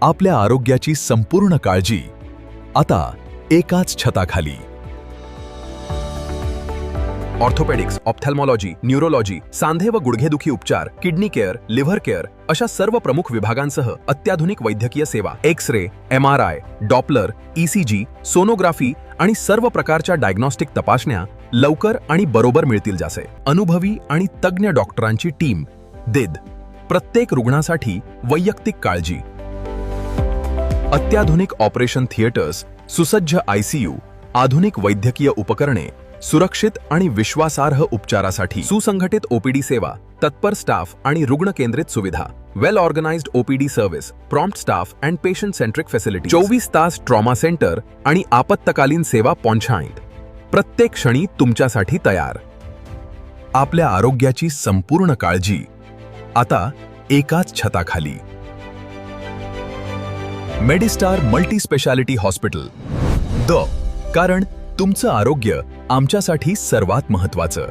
आपल्या आरोग्याची संपूर्ण काळजी आता एकाच छताखाली. ऑर्थोपेडिक्स, ऑप्थॅल्मॉलॉजी, न्यूरोलॉजी, सांधे व गुडघेदुखी उपचार, किडनी केअर, लिव्हर केअर अशा सर्व प्रमुख विभागांसह अत्याधुनिक वैद्यकीय सेवा, x-ray, MRI, Doppler, ECG, sonography आणि सर्व प्रकारच्या डायग्नॉस्टिक तपासण्या लवकर आणि बरोबर मिळतील. जासे अनुभवी आणि तज्ञ डॉक्टरांची टीम देद प्रत्येक रुग्णासाठी वैयक्तिक काळजी. अत्याधुनिक ऑपरेशन थिएटर्स, सुसज्ज ICU, आधुनिक वैद्यकीय उपकरणे, सुरक्षित आणि विश्वासार्ह उपचारासाठी सुसंघटित OPD सेवा, तत्पर स्टाफ आणि रुग्ण केंद्रित सुविधा, well organized OPD service, prompt staff and patient centric facility, 24 तास ट्रॉमा सेंटर आणि आपत्कालीन सेवा पॉन्चाईंट प्रत्येक क्षणी तुमच्यासाठी तयार. आपल्या आरोग्याची संपूर्ण काळजी आता एकाच छताखाली. मेडिस्टार मल्टी स्पेशालिटी हॉस्पिटल. कारण तुमचं आरोग्य आमच्यासाठी सर्वात महत्त्वाचं.